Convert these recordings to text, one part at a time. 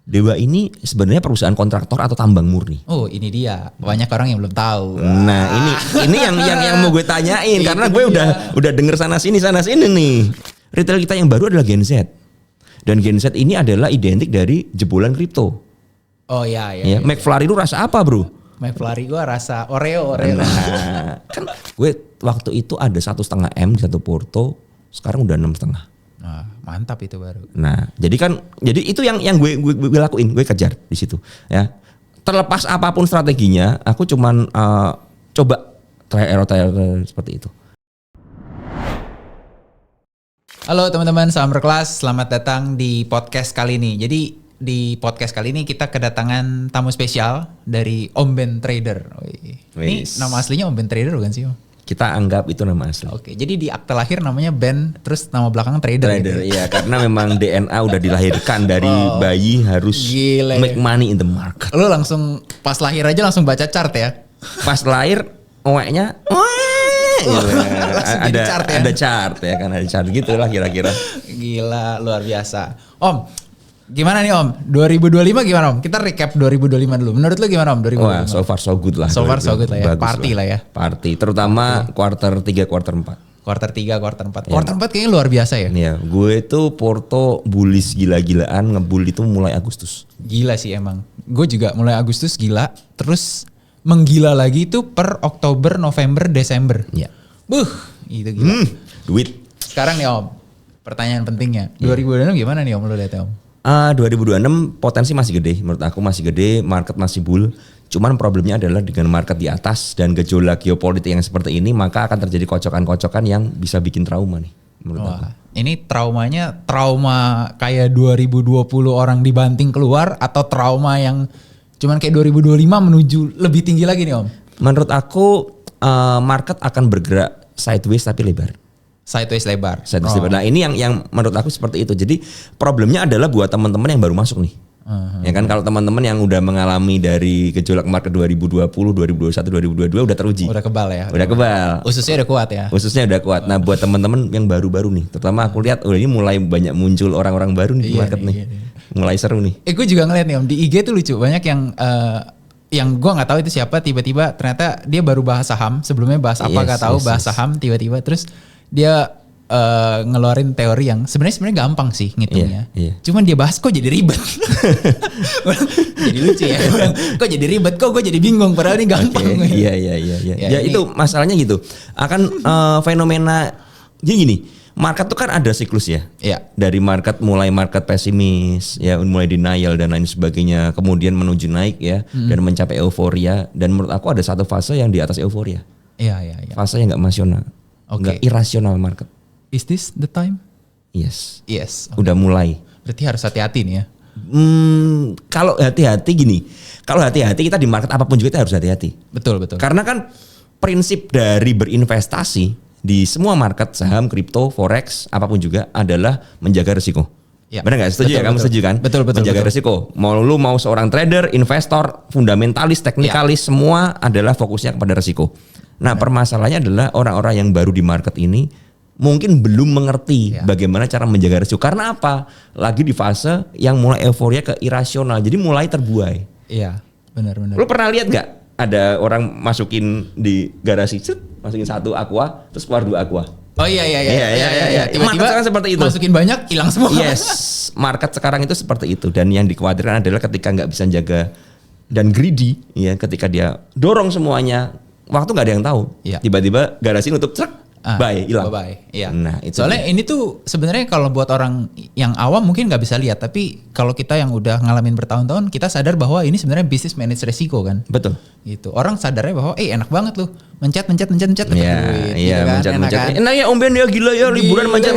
Dewa ini sebenarnya perusahaan kontraktor atau tambang murni. Oh, ini dia. Banyak orang yang belum tahu. Nah, ini yang mau gue tanyain karena gue udah denger sana sini nih. Retail kita yang baru adalah Gen Z. Dan Gen Z ini adalah identik dari jebolan kripto. Oh iya. McFlurry itu rasa apa, Bro? McFlurry gue rasa Oreo. Nah, kan gue waktu itu ada 1,5 M di satu Porto, sekarang udah 6,5. Nah, mantap itu baru. Nah, jadi itu yang gue lakuin, gue kejar di situ, ya. Terlepas apapun strateginya, aku cuman coba try error seperti itu. Halo teman-teman, salam berkelas, selamat datang di podcast kali ini. Jadi di podcast kali ini kita kedatangan tamu spesial dari Om Ben Trader. Ini nama aslinya Om Ben Trader bukan sih, Om? Kita anggap itu nama asli. Oke, jadi di akte lahir namanya Ben, terus nama belakang Trader. Trader, iya, karena memang DNA udah dilahirkan dari bayi harus make money in the market. Lo langsung pas lahir aja langsung baca chart ya? Pas lahir, oweknya, ada chart ya? Ada chart ya kan, ada chart gitulah kira-kira. Gila, luar biasa. Om, gimana nih Om? 2025 gimana Om? Kita recap 2025 dulu. Menurut lu gimana Om 2025? Wah, so far so good lah. So far so good lah ya. Party lah ya. Party, terutama kuarter 3, kuarter 4. Kuarter 3, kuarter 4. Kuarter 4 kayaknya luar biasa ya. Iya, gue tuh Porto bullish gila-gilaan, ngebull itu mulai Agustus. Gila sih emang. Gue juga mulai Agustus gila, terus menggila lagi itu per Oktober, November, Desember. Iya. Itu gila. Duit. Sekarang nih Om, pertanyaan pentingnya. 2026 gimana nih Om lu lihat Om? 2026 potensi masih gede, menurut aku masih gede, market masih bull. Cuman problemnya adalah dengan market di atas dan gejolak geopolitik yang seperti ini, maka akan terjadi kocokan-kocokan yang bisa bikin trauma nih menurut aku. Ini traumanya trauma kayak 2020 orang dibanting keluar atau trauma yang cuman kayak 2025 menuju lebih tinggi lagi nih Om? Menurut aku market akan bergerak sideways tapi lebar. Sideways lebar. Nah ini yang menurut aku seperti itu. Jadi problemnya adalah buat teman-teman yang baru masuk nih. Ya kan kalau teman-teman yang udah mengalami dari gejolak market 2020, 2021, 2022 udah teruji. Udah kebal ya. Udah kebal. Ususnya udah kuat ya. Ususnya udah kuat. Nah buat teman-teman yang baru-baru nih, terutama aku lihat ini mulai banyak muncul orang-orang baru nih di market nih. Mulai seru nih. Gue juga ngeliat nih Om, di IG tuh lucu banyak yang gue nggak tahu itu siapa, tiba-tiba ternyata dia baru bahas saham, sebelumnya bahas apa nggak tahu, bahas saham tiba-tiba terus dia ngeluarin teori yang sebenarnya gampang sih ngitungnya. Cuman dia bahas kok jadi ribet. Jadi lucu ya. Kok jadi ribet, kok gue jadi bingung padahal ini gampang. Iya. Ya itu masalahnya gitu. Akan fenomena jadi gini. Market tuh kan ada siklus ya. Dari mulai market pesimis, ya mulai denial dan lain sebagainya, kemudian menuju naik ya dan mencapai euforia, dan menurut aku ada satu fase yang di atas euforia. Iya. Fase yang enggak emosional. Enggak irasional market. Is this the time? Yes. Okay. Udah mulai. Berarti harus hati-hati nih ya. Kalau hati-hati gini. Kalau hati-hati kita di market apapun juga kita harus hati-hati. Betul. Karena kan prinsip dari berinvestasi di semua market, saham, kripto, forex, apapun juga adalah menjaga risiko. Ya. Benar nggak? Setuju ya? Kamu setuju kan? Betul. Menjaga risiko. Mau seorang trader, investor, fundamentalis, teknikalis, semua adalah fokusnya kepada risiko. Nah, permasalahannya adalah orang-orang yang baru di market ini mungkin belum mengerti bagaimana cara menjaga risiko. Karena apa? Lagi di fase yang mulai euforia ke irasional. Jadi mulai terbuai. Iya, benar. Lu pernah lihat nggak ada orang masukin di garasi, masukin 1 aqua, terus keluar 2 aqua? Oh iya. Tiba-tiba sekarang seperti itu. Masukin banyak, hilang semua. Yes, market sekarang itu seperti itu. Dan yang dikhawatirkan adalah ketika nggak bisa jaga dan greedy, ya, ketika dia dorong semuanya, waktu nggak ada yang tahu. Tiba-tiba garasi nutup, hilang. Iya. Nah, itu soalnya ini tuh sebenarnya kalau buat orang yang awam mungkin nggak bisa lihat, tapi kalau kita yang udah ngalamin bertahun-tahun, kita sadar bahwa ini sebenarnya bisnis manage resiko kan. Betul. Gitu. Orang sadarnya bahwa enak banget loh. Mencet dapat duit. Iya, gitu kan? mencet. Enak ya Om Ben ya, gila ya, liburan mencet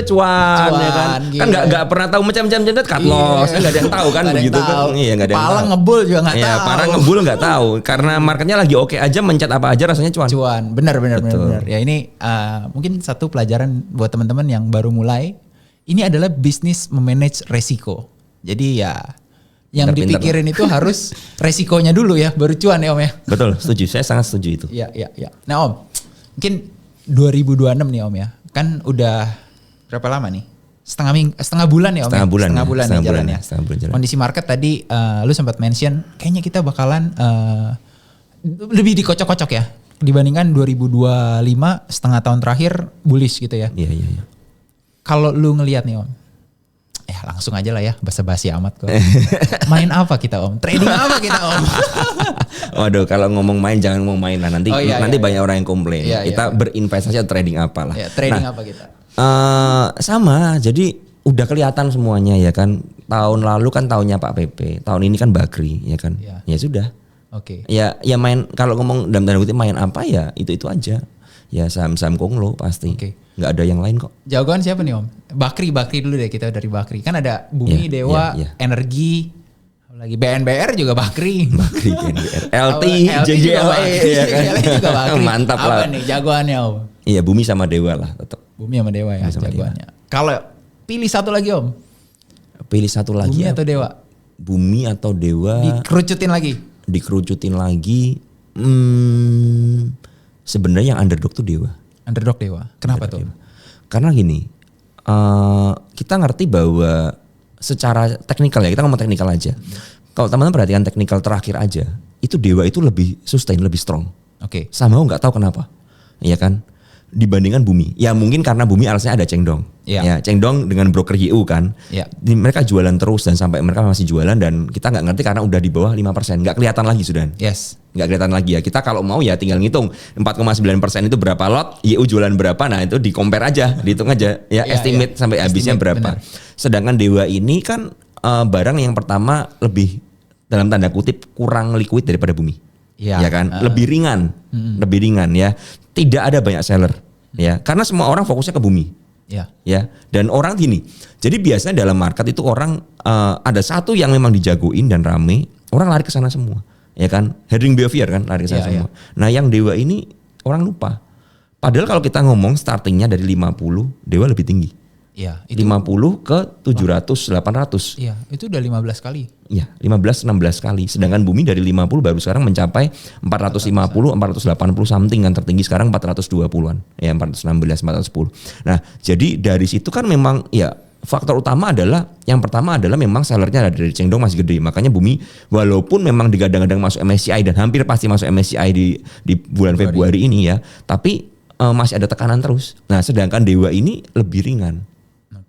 cuan ya kan. Kan enggak pernah tahu mencet cut loss, enggak ada yang tahu kan begitu kan. Iya, enggak ada yang tahu. Palang ngebul juga enggak tahu. Iya, parang ngebul enggak tahu karena marketnya lagi oke aja, mencet apa aja rasanya cuan. Benar. Ya ini mungkin satu pelajaran buat teman-teman yang baru mulai. Ini adalah bisnis memanage resiko. Jadi ya yang dipikirin itu harus resikonya dulu ya, baru cuan ya Om ya. Betul, setuju. Saya sangat setuju itu. Iya. Nah Om, mungkin 2026 nih Om ya. Kan udah berapa lama nih? setengah bulan ya Om. Setengah bulan nih jalannya. Setengah bulan jalan. Kondisi market tadi lu sempat mention kayaknya kita bakalan lebih dikocok-kocok ya dibandingkan 2025 setengah tahun terakhir bullish gitu ya. Iya. Kalau lu ngelihat nih Om, langsung aja lah ya, basa-basi amat kok. Main apa kita Om? Trading apa kita Om? Waduh, kalau ngomong main jangan ngomong main lah. Nanti banyak orang yang komplain. Kita berinvestasi atau trading apa lah. Trading apa kita? Sama, jadi udah kelihatan semuanya ya kan. Tahun lalu kan tahunnya Pak PP, tahun ini kan Bakri ya kan. Ya sudah. Oke. Ya main, kalau ngomong dalam tanda kutip main apa ya itu aja. Ya saham-saham konglo pasti. Nggak ada yang lain kok. Jagoan siapa nih Om? Bakri dulu deh, kita dari Bakri. Kan ada Bumi, Dewa, Energi, lagi BNBR juga Bakri, BNBR, LT JJLE ya kan. juga Bakri. Mantap lah. Apa nih jagoannya Om? Iya, Bumi sama Dewa lah tetap. Bumi sama Dewa ya jagoannya. Kalau pilih satu lagi Om? Pilih satu lagi. Bumi atau Dewa? Bumi atau Dewa? Dikerucutin lagi. Sebenarnya yang underdog tuh Dewa. Kenapa tuh? Karena gini, kita ngerti bahwa secara teknikal ya, kita ngomong teknikal aja. Kalau teman-teman perhatikan teknikal terakhir aja, itu Dewa itu lebih sustain, lebih strong. Sama nggak tahu kenapa, ya kan? Dibandingkan Bumi. Ya mungkin karena Bumi alasannya ada Chengdong. Ya, Chengdong dengan broker YU kan. Mereka jualan terus dan sampai mereka masih jualan dan kita nggak ngerti karena udah di bawah 5%. Nggak kelihatan lagi sudah. Nggak kelihatan lagi ya. Kita kalau mau ya tinggal ngitung 4,9% itu berapa lot, YU jualan berapa. Nah itu di compare aja, dihitung aja. Ya estimate sampai habisnya berapa. Benar. Sedangkan Dewa ini kan barang yang pertama lebih dalam tanda kutip kurang liquid daripada Bumi. Ya kan? Lebih ringan ya. Tidak ada banyak seller ya. Karena semua orang fokusnya ke Bumi. Ya. Dan orang gini. Jadi biasanya dalam market itu orang ada satu yang memang dijagoin dan rame, orang lari ke sana semua. Ya kan? Herding behavior kan lari ke sana semua. Nah, yang Dewa ini orang lupa. Padahal kalau kita ngomong startingnya dari 50, Dewa lebih tinggi. Itu 50 ke 700, 800. Itu udah 15 kali. 15-16 kali. Sedangkan Bumi dari 50 baru sekarang mencapai 450, 480 something, yang tertinggi sekarang 420-an. Ya 416, 410. Nah, jadi dari situ kan memang ya faktor utama adalah, yang pertama adalah memang sellernya dari Chengdong masih gede. Makanya Bumi walaupun memang digadang-gadang masuk MSCI dan hampir pasti masuk MSCI di bulan Februari ini ya, tapi masih ada tekanan terus. Nah, sedangkan Dewa ini lebih ringan.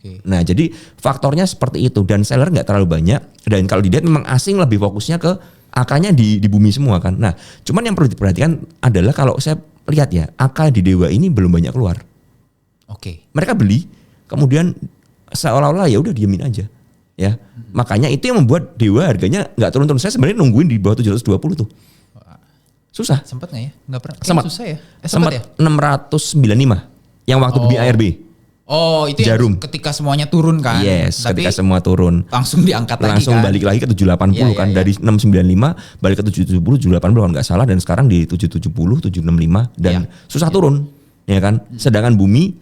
Nah, jadi faktornya seperti itu dan seller nggak terlalu banyak dan kalau dilihat memang asing lebih fokusnya ke AK-nya di Bumi semua kan. Nah, cuman yang perlu diperhatikan adalah kalau saya lihat ya AK di Dewa ini belum banyak keluar. Mereka beli kemudian seolah-olah ya udah diemin aja ya. Makanya itu yang membuat Dewa harganya nggak turun-turun. Saya sebenarnya nungguin di bawah 720 tuh. Susah. Sempat nggak ya? Nggak pernah. Sempat. Susah ya? Sempat ya? 695 yang waktu Bumi ARB. Itu Jarum. ketika semuanya turun kan? Tapi ketika semua turun. Langsung diangkat lagi kan? Langsung balik lagi ke 780 kan. Dari 695 balik ke 770, 780 kalau nggak salah. Dan sekarang di 770, 765 dan susah turun. Ya kan? Sedangkan Bumi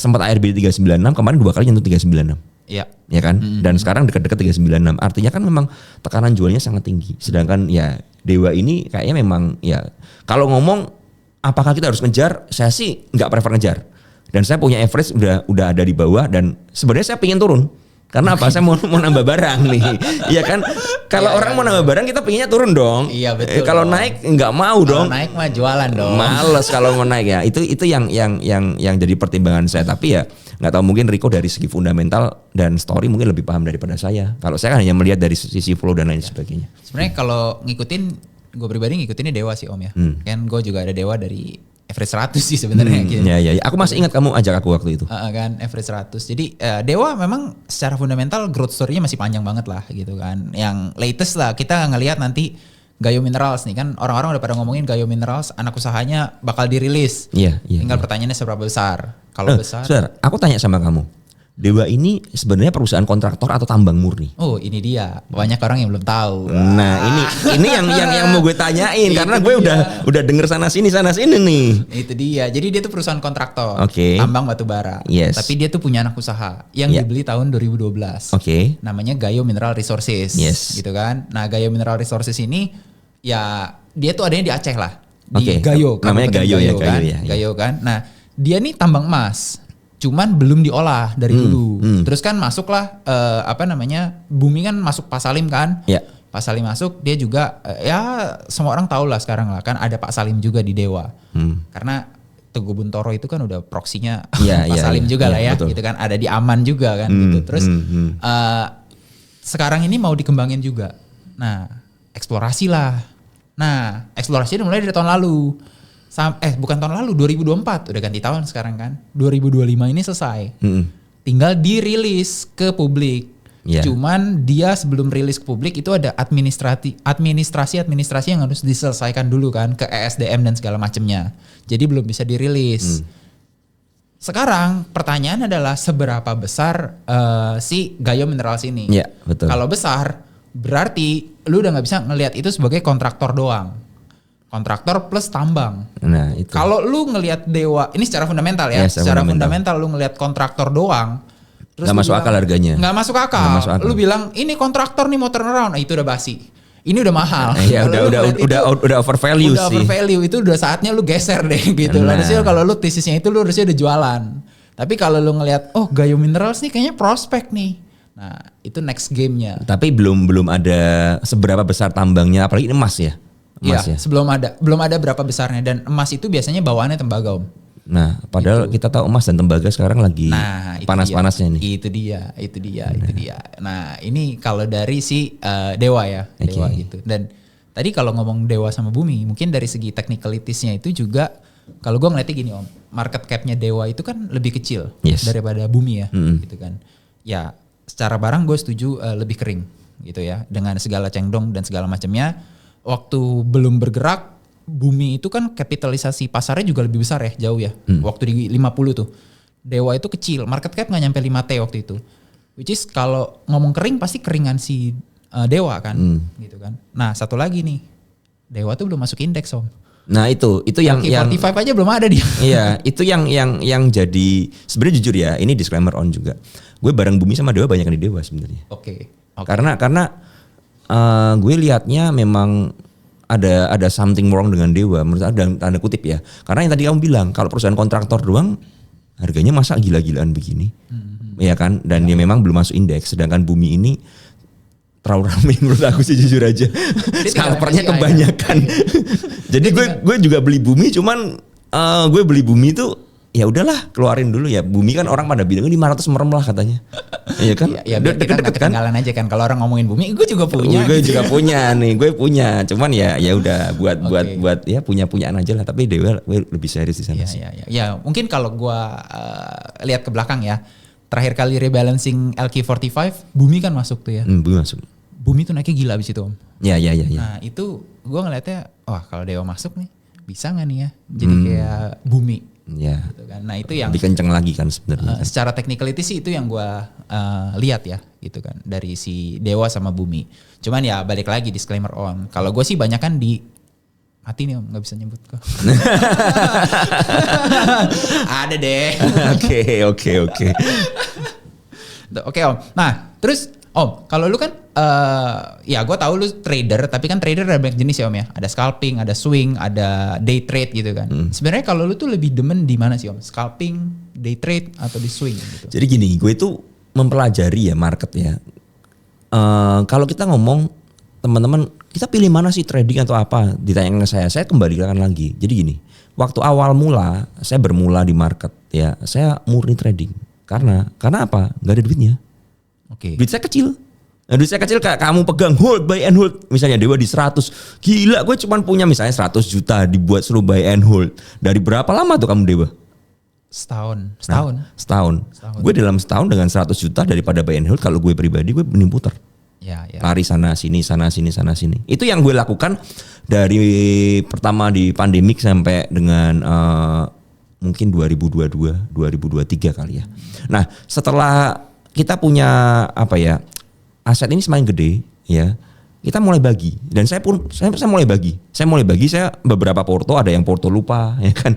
sempat ARB 396, kemarin 2 kali nyentuh 396. Ya kan? Dan sekarang dekat-dekat 396. Artinya kan memang tekanan jualnya sangat tinggi. Sedangkan ya Dewa ini kayaknya memang ya kalau ngomong apakah kita harus ngejar? Saya sih nggak prefer ngejar. Dan saya punya average udah ada di bawah dan sebenarnya saya pengen turun. Karena apa? Saya mau nambah barang nih. Iya kan? Kalau orang mau nambah barang kita pengennya turun dong. Iya betul. Kalau naik nggak mau dong. Kalau naik mah jualan dong. Males kalau mau naik ya. Itu yang jadi pertimbangan saya. Tapi ya nggak tahu, mungkin Rico dari segi fundamental dan story mungkin lebih paham daripada saya. Kalau saya kan hanya melihat dari sisi flow dan lain sebagainya. Sebenarnya kalau gue pribadi ngikutinnya Dewa sih Om ya. Kan gue juga ada Dewa dari average 100 sih sebenarnya. Ya. Aku masih ingat kamu ajak aku waktu itu. Kan average 100. Jadi Dewa memang secara fundamental growth story-nya masih panjang banget lah gitu kan. Yang latest lah kita ngelihat nanti Gayo Minerals nih kan, orang-orang udah pada ngomongin Gayo Minerals anak usahanya bakal dirilis. Tinggal pertanyaannya seberapa besar. Kalau besar. Saudara, aku tanya sama kamu. Dewa ini sebenarnya perusahaan kontraktor atau tambang murni? Oh, ini dia. Banyak orang yang belum tahu. Nah, ini yang mau gue tanyain karena gue udah denger sana sini nih. Itu dia. Jadi dia tuh perusahaan kontraktor. Tambang batu bara. Tapi dia tuh punya anak usaha yang dibeli tahun 2012. Namanya Gayo Mineral Resources. Gitu kan. Nah, Gayo Mineral Resources ini ya dia tuh adanya di Aceh lah. Di Gayo. Namanya Gayo ya. Gayo kan. Nah, dia nih tambang emas. cuman belum diolah dari dulu. Terus kan masuklah Bumi kan masuk Pak Salim kan. Ya. Pak Salim masuk, dia juga ya semua orang tahu lah sekarang lah kan ada Pak Salim juga di Dewa. Karena Teguh Buntoro itu kan udah proksinya Pak Salim juga lah ya, betul. Gitu kan ada di Aman juga kan gitu. Terus sekarang ini mau dikembangin juga. Nah, eksplorasi lah. Nah, eksplorasi mulai dari tahun lalu. Bukan tahun lalu, 2024 udah ganti tahun sekarang kan. 2025 ini selesai. Tinggal dirilis ke publik. Cuman dia sebelum rilis ke publik itu ada administrasi yang harus diselesaikan dulu kan ke ESDM dan segala macamnya. Jadi belum bisa dirilis. Sekarang pertanyaan adalah seberapa besar si Gayo Minerals ini? Iya, betul. Kalau besar berarti lu udah nggak bisa ngelihat itu sebagai kontraktor doang. Kontraktor plus tambang. Nah, itu. Kalau lu ngelihat Dewa, ini secara fundamental ya, secara fundamental lu ngelihat kontraktor doang, terus nggak masuk akal harganya. Nggak masuk akal. Lu bilang ini kontraktor nih mau turnaround, itu udah basi. Ini udah mahal. Iya, udah overvalue sih. Udah overvalue, itu udah saatnya lu geser deh gitu. Nah. Harusnya kalau lu tesisnya itu lu harusnya udah jualan. Tapi kalau lu ngelihat Gayo Minerals nih kayaknya prospek nih. Nah, itu next game-nya. Tapi belum ada seberapa besar tambangnya, apalagi emas ya. Iya, belum ada berapa besarnya, dan emas itu biasanya bawaannya tembaga Om. Nah, padahal kita tahu emas dan tembaga sekarang lagi panas-panasnya nih. Itu dia. Nah, ini kalau dari si Dewa ya, Dewa gitu. Dan tadi kalau ngomong Dewa sama Bumi, mungkin dari segi technicalities-nya itu juga, kalau gue ngeliatnya gini Om, market cap-nya Dewa itu kan lebih kecil daripada Bumi ya, gitu kan. Ya, secara barang gue setuju lebih kering gitu ya, dengan segala cengdong dan segala macamnya. Waktu belum bergerak, Bumi itu kan kapitalisasi pasarnya juga lebih besar ya, jauh ya. Waktu di 50 tuh. Dewa itu kecil, market cap gak nyampe 5T waktu itu. Which is kalau ngomong kering pasti keringan si Dewa kan, gitu kan. Nah, satu lagi nih, Dewa tuh belum masuk indeks Om. Nah itu yang 45 aja belum ada dia. Iya, itu yang jadi sebenarnya jujur ya, ini disclaimer on juga. Gue bareng Bumi sama Dewa banyak di Dewa sebenarnya. Oke. Karena gue liatnya memang ada something wrong dengan Dewa, menurut ada tanda kutip ya. Karena yang tadi kamu bilang kalau perusahaan kontraktor doang harganya masa gila-gilaan begini, ya kan? Dan dia memang belum masuk indeks. Sedangkan Bumi ini terlalu ramai menurut aku sih jujur aja. Scalpernya kebanyakan. Jadi gue juga beli Bumi, cuman gue beli Bumi tuh ya udahlah keluarin dulu ya. Bumi kan orang pada bilang 500 merem lah katanya. Iya kan? Ya deket-deket kan. Ketinggalan aja kan, kalau orang ngomongin Bumi, gue juga punya. Gue juga punya nih, gue punya. Cuman ya udah buat ya punyaan aja lah. Tapi Dewa gue lebih serius di sana sih. Ya mungkin kalau gue lihat ke belakang ya, terakhir kali rebalancing LQ45, Bumi kan masuk tuh ya. Bumi masuk. Bumi tuh naiknya gila abis itu Om. Ya. Nah itu gue ngeliatnya, kalau Dewa masuk nih, bisa nggak nih ya? Jadi kayak Bumi. Ya. Gitu kan. Nah itu yang lebih kenceng lagi kan sebenarnya. Secara technicality sih itu yang gue lihat ya, gitu kan, dari si Dewa sama Bumi. Cuman ya balik lagi disclaimer on. Kalau gue sih banyak kan di mati nih Om, nggak bisa nyebut kok. Ada deh. Oke Om. Nah terus Om, kalau lu kan ya gue tahu lu trader, tapi kan trader ada banyak jenis ya Om ya. Ada scalping, ada swing, ada day trade gitu kan. Sebenarnya kalau lu tuh lebih demen di mana sih Om? Scalping, day trade, atau di swing gitu? Jadi gini, gue itu mempelajari ya market ya. Kalau kita ngomong teman-teman, kita pilih mana sih trading atau apa? Ditanyakan ke saya kembalikan lagi. Jadi gini, waktu awal mula saya bermula di market ya, saya murni trading. Karena apa? Gak ada duitnya. Duit saya kecil. Nah, duit saya kecil kayak kamu pegang hold, buy and hold. Misalnya Dewa di 100. Gila, gue cuma punya misalnya 100 juta dibuat suruh buy and hold. Dari berapa lama tuh kamu Dewa? Setahun. Gue dalam setahun dengan 100 juta daripada buy and hold, kalau gue pribadi gue mending puter. Ya. Lari sana sini. Itu yang gue lakukan dari pertama di pandemik sampai dengan mungkin 2022, 2023 kali ya. Nah, setelah kita punya aset ini semakin gede ya, kita mulai bagi, dan saya mulai bagi. Saya beberapa porto, ada yang porto lupa ya kan.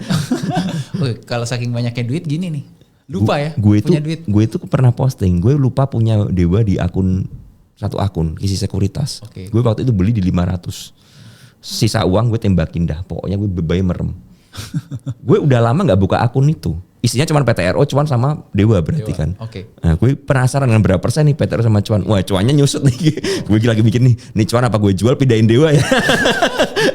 Kalau saking banyaknya duit gini nih, lupa ya punya duit. Gue itu pernah posting, gue lupa punya Dewa di satu akun Kisi Sekuritas. Gue waktu itu beli di 500. Sisa uang gue tembakin dah, pokoknya gue bebai merem. Gue udah lama gak buka akun itu. isinya cuma PTRO, cuan sama Dewa berarti kan. Oke. Nah, gue penasaran dengan berapa persen nih PTRO sama cuan. Wah, cuannya nyusut nih. Gue lagi mikir nih cuan apa gue jual pindahin Dewa ya.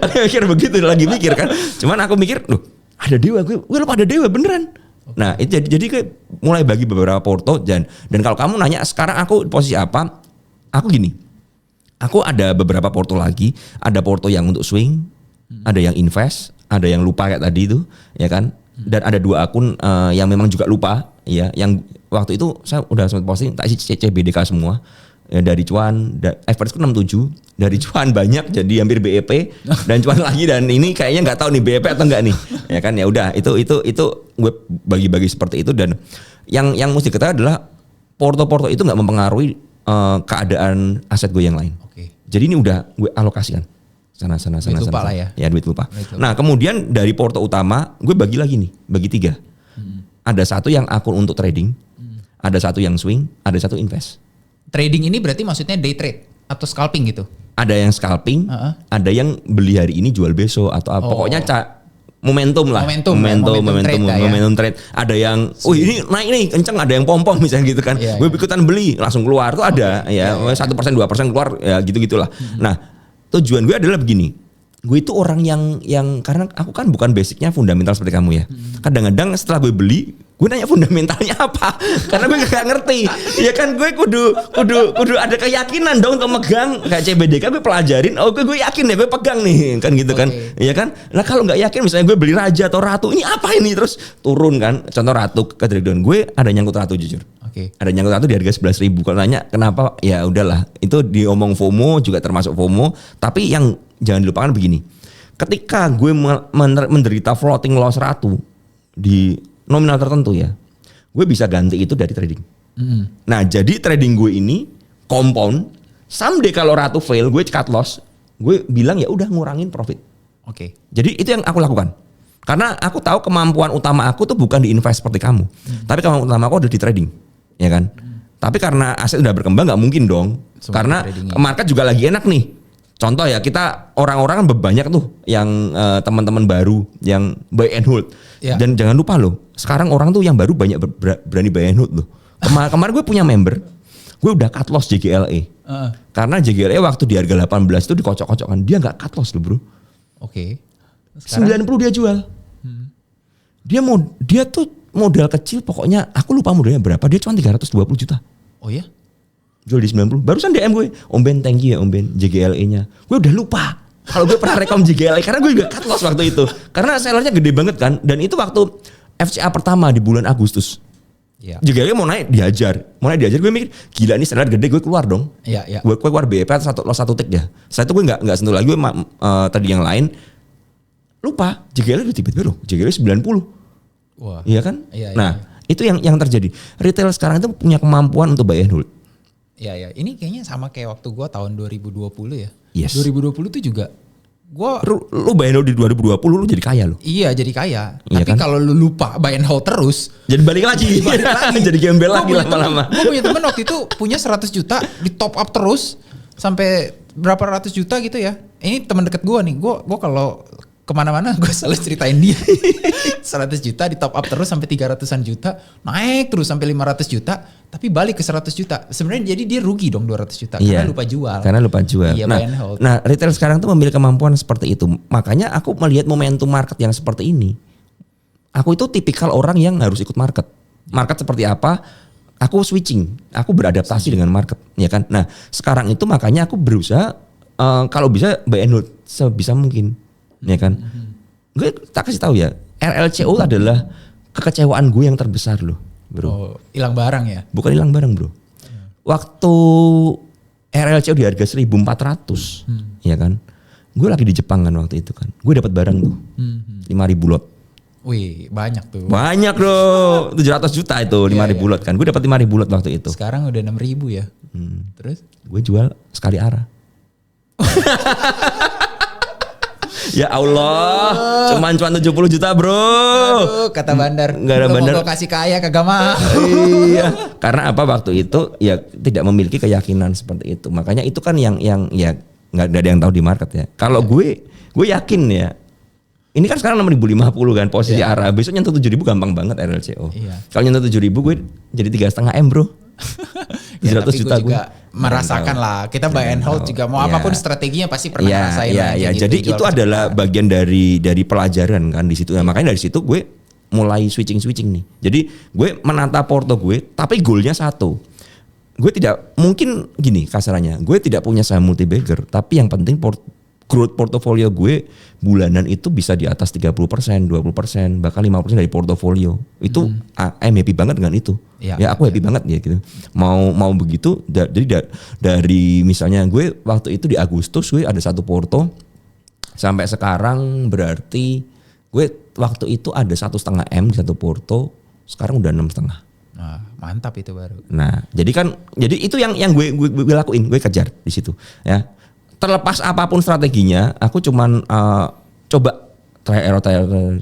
Aku mikir begitu, lagi mikir kan. Cuman aku mikir, loh ada Dewa, gue lupa ada Dewa beneran. Nah, itu jadi kayak mulai bagi beberapa porto dan kalau kamu nanya sekarang aku posisi apa? Aku gini. Aku ada beberapa porto lagi, ada porto yang untuk swing, ada yang invest, ada yang lupa kayak tadi itu, ya kan? Dan ada 2 akun yang memang juga lupa, ya. Yang waktu itu saya udah sempat posting, tak isi CBDK semua. Ya, dari cuan, average 67, dari cuan banyak jadi hampir BEP dan cuan lagi dan ini kayaknya nggak tahu nih BEP atau enggak nih, ya kan? Ya udah itu gue bagi-bagi seperti itu dan yang mesti ketahui adalah porto-porto itu nggak mempengaruhi keadaan aset gue yang lain. Jadi ini udah gue alokasikan sana. Duit lupa lah ya. Ya duit lupa. Nah kemudian dari porto utama gue bagi lagi nih, bagi 3. Ada satu yang akun untuk trading, ada satu yang swing, ada satu invest. Trading ini berarti maksudnya day trade atau scalping gitu? Ada yang scalping, ada yang beli hari ini jual besok atau apa. Pokoknya momentum lah. Momentum trade. Ada yang, ini naik nih kenceng, ada yang pom-pom misalnya gitu kan. Gue ikutan beli langsung keluar tuh ada. 1% 2% keluar ya gitu-gitulah. Nah tujuan gue adalah begini. Gue itu orang yang karena aku kan bukan basicnya fundamental seperti kamu ya. Kadang-kadang setelah gue beli, gue nanya fundamentalnya apa? Karena gue gak ngerti. Ya kan gue kudu ada keyakinan dong untuk megang kayak CBDK gue pelajarin. Oh gue yakin ya gue pegang nih kan gitu kan. Iya kan? Lah kalau nggak yakin misalnya gue beli raja atau ratu, ini apa ini terus turun kan? Contoh ratu ke breakdown gue ada nyangkut ratu jujur. Ada nyangkut ratu di harga 11.000. Kalau nanya kenapa? Ya udahlah. Itu diomong FOMO juga termasuk FOMO. Tapi yang jangan dilupakan begini. Ketika gue menderita floating loss ratu di nominal tertentu ya, gue bisa ganti itu dari trading. Nah jadi trading gue ini compound. Someday kalau ratu fail, gue cut loss, gue bilang ya udah ngurangin profit. Jadi itu yang aku lakukan. Karena aku tahu kemampuan utama aku tuh bukan di invest seperti kamu, tapi kemampuan utama aku ada di trading, ya kan? Tapi karena aset udah berkembang nggak mungkin dong. Karena market juga lagi enak nih. Contoh ya kita orang-orang kan banyak tuh yang teman-teman baru yang buy and hold. Dan jangan lupa loh, sekarang orang tuh yang baru banyak berani buy and hold loh. Kemarin gue punya member, gue udah cut loss JGLE. Karena JGLE waktu di harga 18 itu dikocok-kocokkan, dia nggak cut loss loh bro. Sekarang 90 dia jual. Dia tuh modal kecil pokoknya, aku lupa modalnya berapa, dia cuma 320 juta. Oh ya? Jual di 90. Barusan DM gue, Om Ben thank you ya Om Ben, JGLE-nya. Gue udah lupa. Kalau gue pernah rekom JGLE karena gue juga cut loss waktu itu. Karena sellernya gede banget kan. Dan itu waktu FCA pertama di bulan Agustus. JGLE mau naik dihajar. Gue mikir gila ini seller gede, gue keluar dong. Gue keluar BEP loss 1 tick ya. Setelah itu gue gak sentuh lagi. Gue tadi yang lain lupa. JGLE udah tiba-tiba loh. JGLE 90. Wah. Iya kan? Nah itu yang terjadi. Retail sekarang itu punya kemampuan untuk buy and hold. Ini kayaknya sama kayak waktu gue tahun 2020 ya. Yes. 2020 tuh juga lu buy and hold di 2020 lu jadi kaya lu. Iya jadi kaya. Iya tapi kan? kalau lu lupa buy and hold terus, jadi balik lagi. Jadi gembel lagi lama-lama. Gue punya temen waktu itu punya 100 juta di top up terus sampai berapa ratus juta gitu ya. Ini teman deket gue nih. Gue kalau kemana-mana gue selalu ceritain dia. 100 juta di top up terus sampai 300-an juta, naik terus sampai 500 juta, tapi balik ke 100 juta. Sebenarnya jadi dia rugi dong 200 juta karena lupa jual. Iya, nah, retail sekarang tuh memiliki kemampuan seperti itu. Makanya aku melihat momentum market yang seperti ini. Aku itu tipikal orang yang harus ikut market. Market seperti apa? Aku switching, aku beradaptasi dengan market, ya kan? Nah, sekarang itu makanya aku berusaha kalau bisa buy and hold sebisa mungkin. Ya kan, gue tak kasih tahu ya, RLCO adalah kekecewaan gue yang terbesar loh, bro. Hilang barang ya? Bukan hilang barang bro. Waktu RLCO di harga 1.400, ya kan, gue lagi di Jepang kan waktu itu kan, gue dapat barang tuh, 5.000 lot. Wih banyak tuh. Banyak loh, 700 juta itu 5.000 lot kan, gue dapat 5.000 lot waktu itu. Sekarang udah 6.000 ya. Terus? Gue jual sekali arah. Ya Allah, cuman 70 juta bro. Aduh, kata bandar. Gak ada bandar. Mau kasih kaya kagak mau. Iya. Karena apa waktu itu ya tidak memiliki keyakinan seperti itu. Makanya itu kan yang ya nggak ada yang tahu di market ya. Kalau gue yakin ya Ini kan sekarang 6.050 kan posisi arah. Besok nyentuh 7.000 gampang banget RLCO. Kalau nyentuh 7.000 gue jadi 3,5 M bro. 700 juta gue juga merasakan lah. Kita buy and hold juga mau apapun strateginya pasti pernah ngerasain. Jadi itu adalah bagian dari pelajaran kan di situ. Nah, makanya dari situ gue mulai switching nih. Jadi gue menata porto gue, tapi goalnya satu. Gue tidak mungkin gini kasarannya. Gue tidak punya saham multi bagger, tapi yang penting growth portofolio gue bulanan itu bisa di atas 30%, 20%, bahkan 50% dari portofolio. Itu I'm happy banget dengan itu. Aku happy banget ya gitu. Mau begitu jadi dari misalnya gue waktu itu di Agustus gue ada satu porto sampai sekarang berarti gue waktu itu ada 1,5 M di satu porto, sekarang udah 6,5. Nah, mantap itu baru. Nah, jadi itu yang gue lakuin, gue kejar di situ ya. Terlepas apapun strateginya, aku cuman coba try error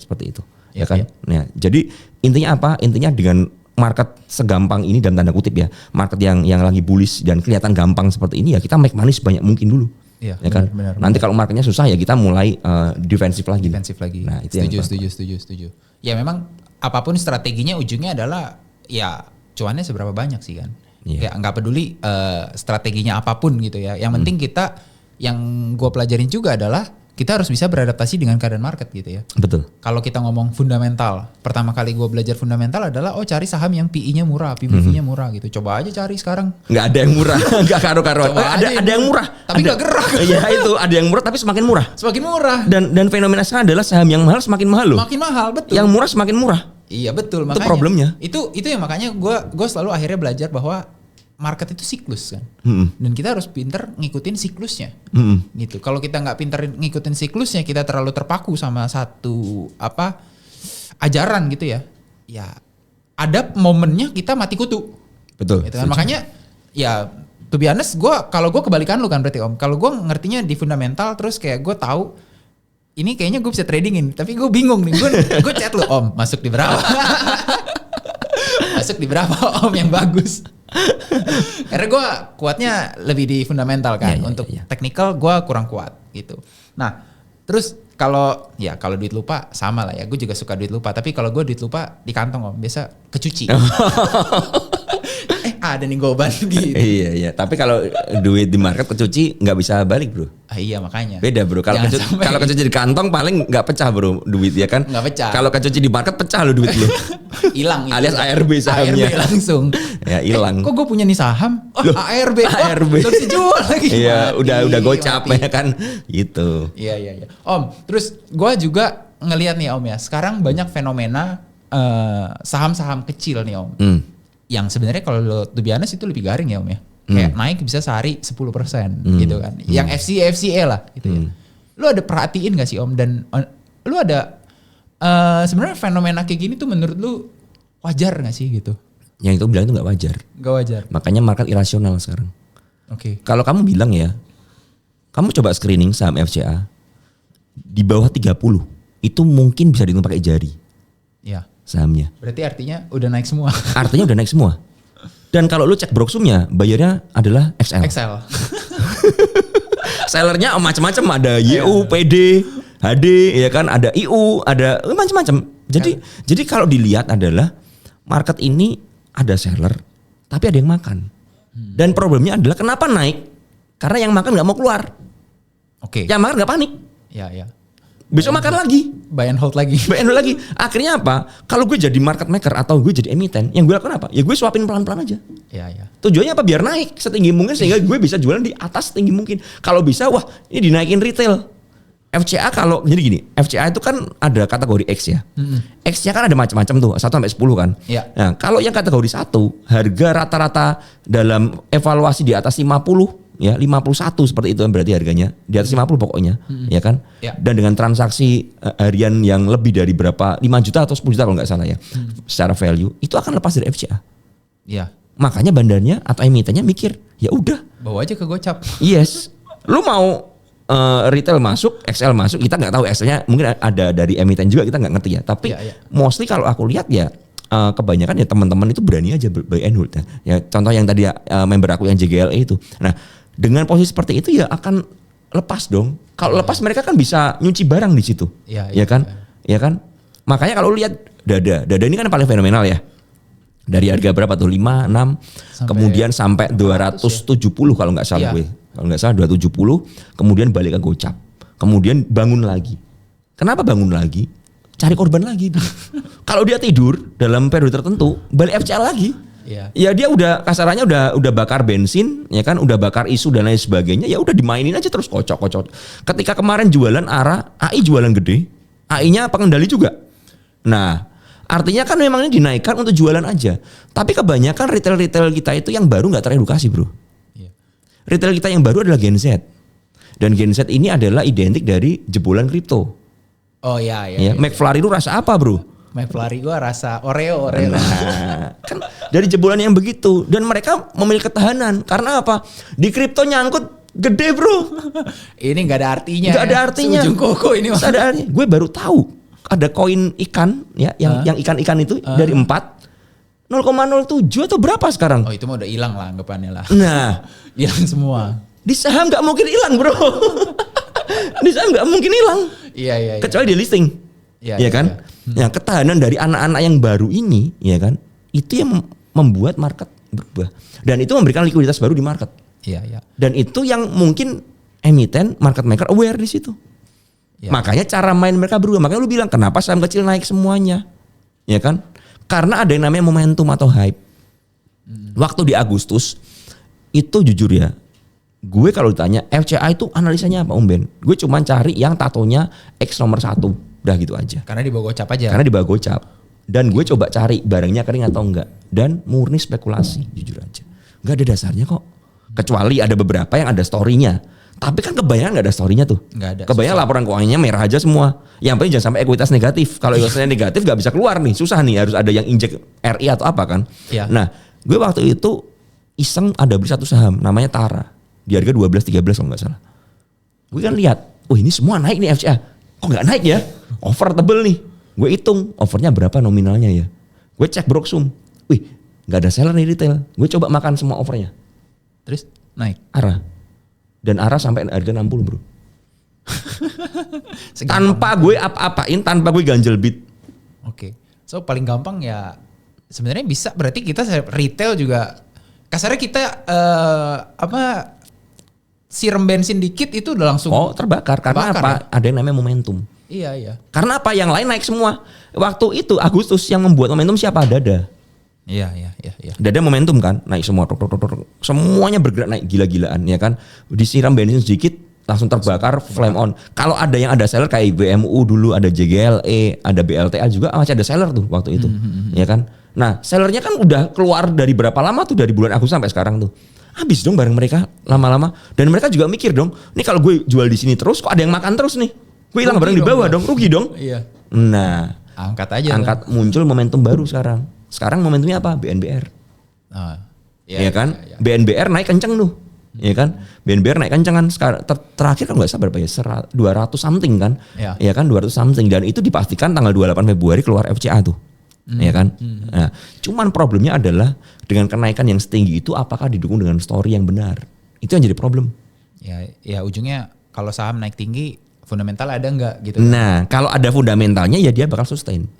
seperti itu, ya kan? Ya, jadi intinya apa? Intinya dengan market segampang ini dalam tanda kutip ya, market yang lagi bullish dan kelihatan gampang seperti ini ya kita make money sebanyak mungkin dulu, ya kan? Benar. Nanti kalau marketnya susah ya kita mulai defensif lagi. Nah, itu setuju. Ya memang apapun strateginya ujungnya adalah ya cuannya seberapa banyak sih kan? Ya nggak peduli strateginya apapun gitu ya. Yang penting kita yang gue pelajarin juga adalah kita harus bisa beradaptasi dengan keadaan market gitu ya. Betul. Kalau kita ngomong fundamental, pertama kali gue belajar fundamental adalah cari saham yang PI-nya murah, PBV-nya murah gitu. Coba aja cari sekarang. Nggak ada yang murah, nggak karu-karuan. Ada yang murah, tapi nggak gerak. Iya itu ada yang murah tapi semakin murah. Semakin murah. Dan fenomena sekarang adalah saham yang mahal semakin mahal loh. Makin mahal, betul. Yang murah semakin murah. Iya betul. Itu problemnya. Itu yang makanya gue selalu akhirnya belajar bahwa market itu siklus kan, dan kita harus pinter ngikutin siklusnya, gitu. Kalau kita nggak pinter ngikutin siklusnya, kita terlalu terpaku sama satu ajaran gitu ya ada momennya kita mati kutu. Betul. Gitu kan? Makanya ya, to be honest, kalau gue kebalikan lu kan berarti Om. Kalau gue ngertinya di fundamental, terus kayak gue tahu ini kayaknya gue bisa tradingin, tapi gue bingung nih, gue chat lu Om, masuk di berapa? Masuk di berapa Om yang bagus? Karena gue kuatnya lebih di fundamental kan. Untuk technical gue kurang kuat gitu. Nah terus kalau duit lupa sama lah ya. Gue juga suka duit lupa. Tapi kalau gue duit lupa di kantong Om, biasa kecuci. Ada nih goban gitu. Iya. Tapi kalau duit di market kecuci nggak bisa balik bro. Iya makanya. Beda bro. Kalau kecuci di kantong paling nggak pecah bro duit ya kan. Nggak pecah. Kalau kecuci di market pecah lo duit lo. Hilang. Alias ARB sahamnya. ARB langsung. Ya hilang. Kok gue punya nih saham? ARB. Belum dijual lagi. Iya udah gocap ya kan. Gitu. Iya. Om, terus gue juga ngelihat nih Om ya. Sekarang banyak fenomena saham-saham kecil nih Om. Yang sebenarnya kalau to be honest itu lebih garing ya Om ya. Kayak naik bisa sehari 10% gitu kan. Yang FCA lah gitu ya. Lu ada perhatiin gak sih Om? Dan lu ada sebenarnya fenomena kayak gini tuh menurut lu wajar gak sih gitu? Yang itu bilang itu gak wajar. Gak wajar. Makanya market irasional sekarang. Oke. Kalau kamu bilang ya, kamu coba screening saham FCA di bawah 30 itu mungkin bisa dihitung pakai jari. Iya. Sahamnya. Berarti artinya udah naik semua. Artinya udah naik semua. Dan kalau lu cek broksumnya, bayarnya adalah XL. Sellernya macam-macam, ada YU, PD, HD, ya kan, ada IU, ada macam-macam. Jadi kalau dilihat adalah market ini ada seller, tapi ada yang makan. Dan problemnya adalah kenapa naik? Karena yang makan nggak mau keluar. Oke. Yang makan nggak panik. Iya. Besok makan lagi. Buy and hold lagi. Akhirnya apa? Kalau gue jadi market maker atau gue jadi emiten, yang gue lakukan apa? Ya gue swapin pelan-pelan aja. Iya. Tujuannya apa? Biar naik setinggi mungkin sehingga gue bisa jualan di atas setinggi mungkin. Kalau bisa, wah ini dinaikin retail. FCA kalau jadi gini, FCA itu kan ada kategori X ya. X-nya kan ada macam-macam tuh, 1 sampai 10 kan. Iya. Nah, kalau yang kategori 1, harga rata-rata dalam evaluasi di atas 50 ya 51 seperti itu berarti harganya di atas 50 pokoknya ya kan dan dengan transaksi harian yang lebih dari berapa 5 juta atau 10 juta kalau nggak salah ya secara value itu akan lepas dari FCA. Iya. Makanya bandarnya atau emitennya mikir ya udah bawa aja ke gocap. Yes, lu mau retail masuk, XL masuk, kita nggak tahu XL-nya mungkin ada dari emiten juga kita nggak ngerti ya. Tapi mostly kalau aku lihat ya kebanyakan ya teman-teman itu berani aja buy and hold ya. Contoh yang tadi member aku yang JGLE itu. Nah dengan posisi seperti itu ya akan lepas dong. Kalau lepas mereka kan bisa nyuci barang di situ. Ya kan? Ya kan? Makanya kalau lihat Dada ini kan paling fenomenal ya. Dari harga berapa tuh? 5, 6, kemudian sampai 270 kalau nggak salah gue. Kalau nggak salah 270, kemudian balik ke Gocap. Kemudian bangun lagi. Kenapa bangun lagi? Cari korban lagi. Kalau dia tidur dalam periode tertentu, balik FCA lagi. Ya dia udah kasarannya udah bakar bensin, ya kan, udah bakar isu dan lain sebagainya, ya udah dimainin aja terus kocok. Ketika kemarin jualan ARA, AI jualan gede, AI-nya pengendali juga. Nah, artinya kan memang ini dinaikkan untuk jualan aja. Tapi kebanyakan retail kita itu yang baru nggak teredukasi, bro. Retail kita yang baru adalah Gen Z. Dan Gen Z ini adalah identik dari jebolan kripto. Oh iya. McFlurry itu rasa apa, bro? McFlurry gua rasa Oreo. Nah, kan dari jebolan yang begitu. Dan mereka memiliki ketahanan. Karena apa? Di kripto nyangkut gede, bro. Ini nggak ada artinya. Nggak ada artinya. Seujung koko ini. Nggak ada artinya. Gue baru tahu ada koin ikan ya, yang ikan-ikan itu dari 4 0,07 atau berapa sekarang? Oh itu mah udah hilang lah anggapannya lah. Nah, hilang semua. Di saham nggak mungkin hilang, bro. Di saham nggak mungkin hilang. Iya. Kecuali di listing. Iya kan? Nah, ketahanan dari anak-anak yang baru ini, ya kan? Itu yang membuat market berubah. Dan itu memberikan likuiditas baru di market. Iya. Dan itu yang mungkin emiten, market maker aware di situ. Makanya cara main mereka berubah. Makanya lu bilang kenapa saham kecil naik semuanya, ya kan? Karena ada yang namanya momentum atau hype. Waktu di Agustus itu jujur ya, gue kalau ditanya FCA itu analisanya apa, Om Ben? Gue cuma cari yang tatonya X nomor 1, udah gitu aja. Karena di bawah Gocap aja. Karena di bawah Gocap. Dan gue coba cari barangnya kering atau enggak. Dan murni spekulasi, jujur aja. Gak ada dasarnya kok. Kecuali ada beberapa yang ada story-nya. Tapi kan kebanyakan gak ada story-nya tuh. Gak ada. Kebanyakan laporan keuangannya merah aja semua. Yang penting jangan sampai ekuitas negatif. Kalau ekuitasnya negatif gak bisa keluar nih. Susah nih, harus ada yang injek RI atau apa kan. Nah, gue waktu itu iseng ada beli satu saham namanya Tara. Di harga 12-13 kalau gak salah. Gue kan lihat, ini semua naik nih FCA. Kok gak naik ya? Over tebel nih. Gue hitung overnya berapa nominalnya ya. Gue cek Broksum. Gak ada seller nih retail. Gue coba makan semua overnya. Terus naik? ARA. Dan ARA sampai harga 60, bro. Tanpa gue apa-apain, tanpa gue ganjel bit. Oke. So paling gampang ya sebenarnya bisa, berarti kita retail juga kasarnya kita siram bensin dikit itu udah langsung terbakar. Karena apa? Ya? Ada yang namanya momentum. Iya. Karena apa? Yang lain naik semua. Waktu itu Agustus yang membuat momentum siapa? Dada. Iya. Dada momentum kan, naik semua. Semuanya bergerak naik gila-gilaan ya kan. Disiram bensin sedikit langsung terbakar, flame on. Kalau ada yang ada seller kayak BMU dulu, ada JGLE, ada BLTA juga masih ada seller tuh waktu itu. Ya kan. Nah, sellernya kan udah keluar dari berapa lama tuh, dari bulan Agustus sampai sekarang tuh. Habis dong barang mereka lama-lama. Dan mereka juga mikir dong, nih kalau gue jual di sini terus kok ada yang makan terus nih. Gue hilang barang di bawah dong, rugi dong. Iya. Nah, angkat aja. Muncul momentum baru sekarang. Sekarang momentumnya apa? BNBR. Iya kan? Iya. BNBR naik kenceng tuh. Iya kan? BNBR naik kenceng kan. Sekarang terakhir kan nggak sabar berapa ya? 200 something kan? Iya kan? 200 something. Dan itu dipastikan tanggal 28 Februari keluar FCA tuh. Iya kan? Nah, cuman problemnya adalah dengan kenaikan yang setinggi itu apakah didukung dengan story yang benar? Itu yang jadi problem. Ya ujungnya kalau saham naik tinggi, fundamental ada nggak gitu? Nah, kalau ada fundamentalnya ya dia bakal sustain.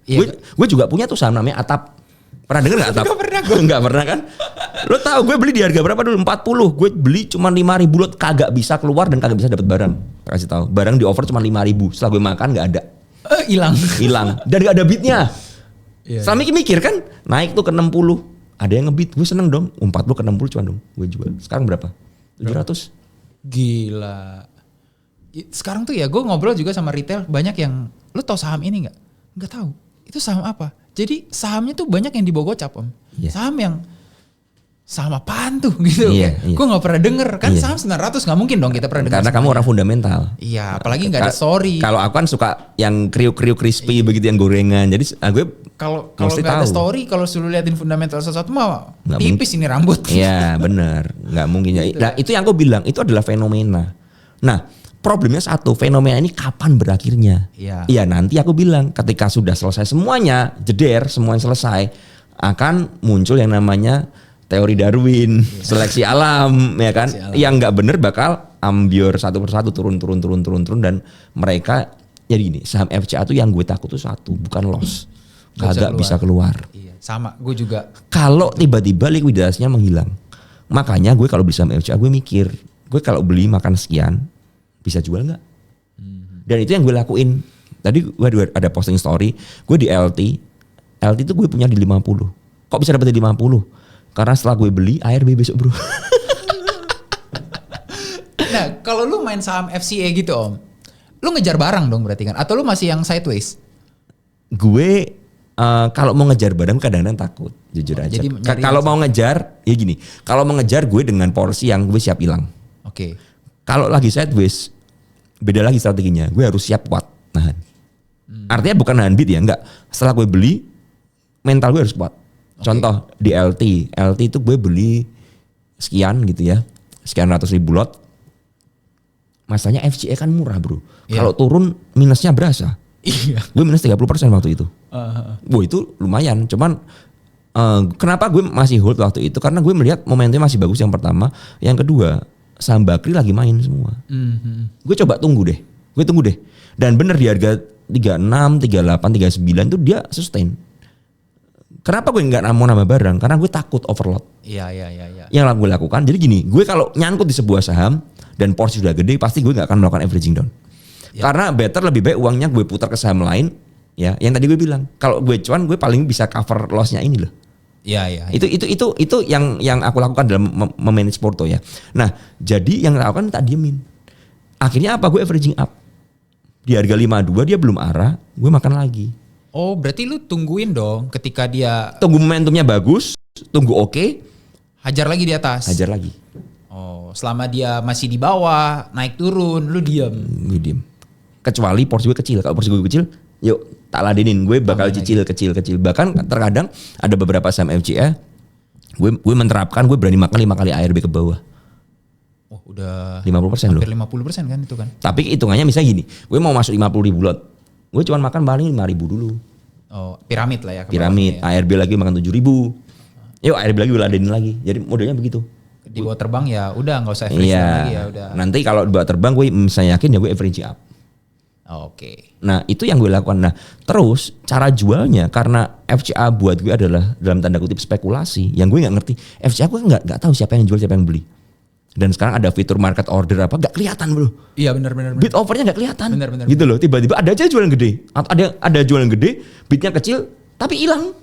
Gue juga punya tuh saham namanya Atap. Pernah denger gak Atap? Gak pernah kan? Lo tau gue beli di harga berapa dulu? 40. Gue beli cuma 5.000 lot, kagak bisa keluar dan kagak bisa dapat barang. Kasih tahu. Barang di offer cuma 5.000. Setelah gue makan gak ada. Hilang. Dan gak ada beatnya. Setelah mikir kan naik tuh ke 60. Ada yang ngebit. Gue seneng dong. 40 ke 60 cuma dong. Gue jual. Sekarang berapa? 700. Gila. Sekarang tuh ya gue ngobrol juga sama retail. Banyak yang, lo tau saham ini gak? Gak tahu. Itu saham apa? Jadi sahamnya tuh banyak yang di bawah Gocap, Om. Saham apaan tuh gitu. Gue gak pernah denger. Kan saham 900 gak mungkin dong kita pernah denger. Karena kamu orang fundamental. Iya, apalagi gak ada story. Kalau aku kan suka yang kriuk-kriuk crispy begitu, yang gorengan. Jadi gue kalau gak ada story, kalau suruh liatin fundamental sesuatu mah tipis ini rambut. Iya benar, gak mungkin. Nah, itu yang aku bilang, itu adalah fenomena. Nah, problemnya satu, fenomena ini kapan berakhirnya? Iya nanti aku bilang ketika sudah selesai semuanya, jeder, semuanya selesai, akan muncul yang namanya teori Darwin, seleksi alam, ya kan? Yang nggak bener bakal ambiar satu persatu turun dan mereka jadi gini, saham FCA tuh yang gue takut tuh satu, bukan loss, kagak bisa keluar. Iya, sama, gue juga. Kalau tiba-tiba likuiditasnya menghilang, makanya gue kalau beli saham FCA gue mikir, gue kalau beli makan sekian bisa jual nggak? Dan itu yang gue lakuin. Tadi gue ada posting story, gue di LT itu gue punya di 50. Kok bisa dapet di 50? Karena setelah gue beli ARB besok bro. Nah kalau lu main saham FCA gitu om, lu ngejar barang dong berarti kan? Atau lu masih yang sideways? Gue kalau mau ngejar barang kadang-kadang takut, jujur aja. Kalau mau ngejar, ya gini. Kalau mau ngejar gue dengan porsi yang gue siap hilang. Oke. Kalau lagi sideways, beda lagi strateginya. Gue harus siap kuat nahan. Artinya bukan nahan beat ya, enggak. Setelah gue beli, mental gue harus kuat. Contoh di LT itu gue beli sekian gitu ya, sekian ratus ribu lot. Masalahnya FCA kan murah bro. Kalau turun minusnya berasa. Iya. Gue minus 30% waktu itu. Wah itu lumayan. Cuman kenapa gue masih hold waktu itu? Karena gue melihat momentumnya masih bagus yang pertama. Yang kedua saham Bakri lagi main semua. Gue coba tunggu deh. Dan bener di harga 36, 38, 39 tuh dia sustain. Kenapa gue nggak mau nambah barang? Karena gue takut overload. Iya. Yang gue lakukan, jadi gini, gue kalau nyangkut di sebuah saham dan porsi sudah gede, pasti gue nggak akan melakukan averaging down. Ya. Karena lebih baik uangnya gue putar ke saham lain, ya. Yang tadi gue bilang, kalau gue cuan, gue paling bisa cover lossnya ini loh. Iya. Itu yang aku lakukan dalam memanage porto ya. Nah, jadi yang aku lakukan tak diemin. Akhirnya apa? Gue averaging up. Di harga 52 dia belum arah, gue makan lagi. Oh berarti lu tungguin dong ketika dia... Tunggu momentumnya bagus, tunggu oke. Hajar lagi di atas? Hajar lagi. Oh selama dia masih di bawah, naik turun, lu diem? Gue diem. Kecuali porsi gue kecil. Kalau porsi gue kecil, yuk tak ladenin. Gue bakal cicil kecil. Bahkan terkadang ada beberapa saham FCA, gue menerapkan gue berani makan 5 kali ARB ke bawah. Oh udah 50% loh. Hampir 50% kan itu kan. Tapi hitungannya misalnya gini, gue mau masuk 50 ribu lot. Gue cuma makan paling 5 ribu dulu. Oh piramid lah ya. Piramid, ya. ARB lagi makan 7 ribu. Yuk ARB lagi gue ladenin lagi. Jadi modelnya begitu. Di bawah terbang ya udah gak usah average lagi ya udah. Nanti kalau di bawah terbang gue misalnya yakin ya gue average up. Oke. Nah itu yang gue lakukan. Nah terus cara jualnya karena FCA buat gue adalah dalam tanda kutip spekulasi. Yang gue gak ngerti. FCA gue gak tahu siapa yang jual siapa yang beli. Dan sekarang ada fitur market order apa gak kelihatan bro. Iya benar. Bid overnya gak kelihatan. Benar. Gitu loh. Tiba-tiba ada aja jualan gede. Atau ada jualan gede, bidnya kecil tapi hilang.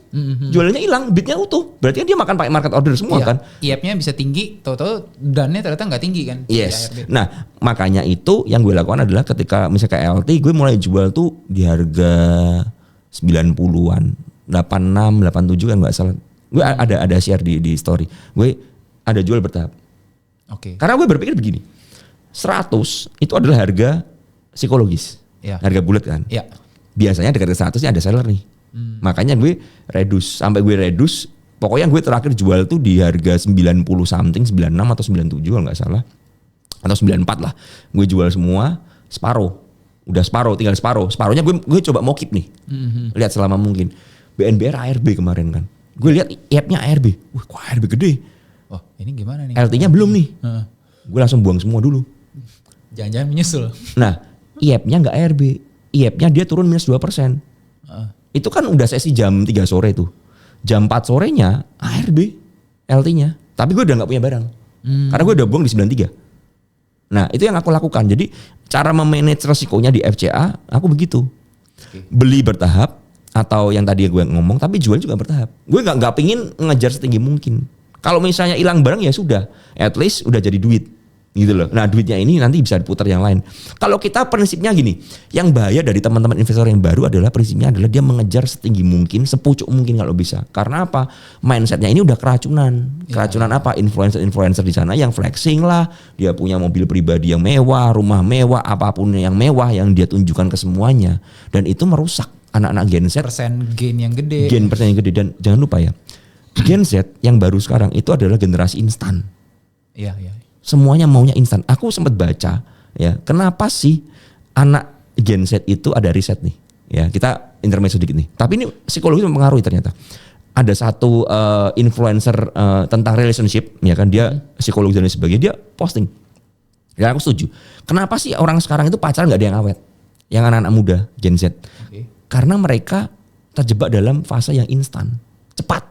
Jualannya hilang, bidnya utuh. Berarti kan dia makan pakai market order semua kan. IAP-nya bisa tinggi, tahu-tahu dannya ternyata nggak tinggi kan. Yes. Nah makanya itu yang gue lakukan adalah ketika misalnya kayak LT gue mulai jual tuh di harga 90-an. 86, 87 kan gak salah. Gue ada share di story. Gue ada jual bertahap. Oke. Karena gue berpikir begini, 100 itu adalah harga psikologis, harga bulat kan. Ya. Biasanya dekat 100 ini ada seller nih. Makanya gue reduce, sampai gue reduce, pokoknya gue terakhir jual tuh di harga 90 something, 96 atau 97 kalau nggak salah, atau 94 lah. Gue jual semua, separuh, udah separuh, tinggal separuh. Separuhnya gue coba mau keep nih, lihat selama mungkin. BNBR ARB kemarin kan, gue lihat IAP-nya ARB, wah kok ARB gede. Oh ini gimana nih? LT-nya belum nih. Gue langsung buang semua dulu. Jangan-jangan menyusul. Nah IAP-nya gak ARB. IAP-nya dia turun minus 2%. Itu kan udah sesi jam 3 sore tuh. Jam 4 sorenya ARB LT-nya. Tapi gue udah gak punya barang. Karena gue udah buang di 93. Nah itu yang aku lakukan. Jadi cara memanage resikonya di FCA aku begitu. Beli bertahap. Atau yang tadi gue ngomong. Tapi jual juga bertahap. Gue gak pingin ngejar setinggi mungkin. Kalau misalnya hilang barang ya sudah, at least udah jadi duit, gitu loh. Nah duitnya ini nanti bisa diputar yang lain. Kalau kita prinsipnya gini, yang bahaya dari teman-teman investor yang baru adalah prinsipnya adalah dia mengejar setinggi mungkin, sepucuk mungkin kalau bisa. Karena apa? Mindsetnya ini udah keracunan. Keracunan apa? Influencer di sana yang flexing lah, dia punya mobil pribadi yang mewah, rumah mewah, apapun yang mewah yang dia tunjukkan ke semuanya. Dan itu merusak anak-anak Gen Z. Persen gain yang gede. Persen yang gede dan jangan lupa ya. Gen Z yang baru sekarang itu adalah generasi instan. Iya. Semuanya maunya instan. Aku sempat baca ya, kenapa sih anak Gen Z itu ada riset nih. Ya, kita intermezzo sedikit nih. Tapi ini psikologi mempengaruhi ternyata. ada satu influencer tentang relationship, ya kan, dia psikologi dan lain sebagainya, dia posting. Dan aku setuju. Kenapa sih orang sekarang itu pacaran nggak ada yang awet? Yang anak-anak muda, Gen Z. Okay. Karena mereka terjebak dalam fase yang instan, cepat.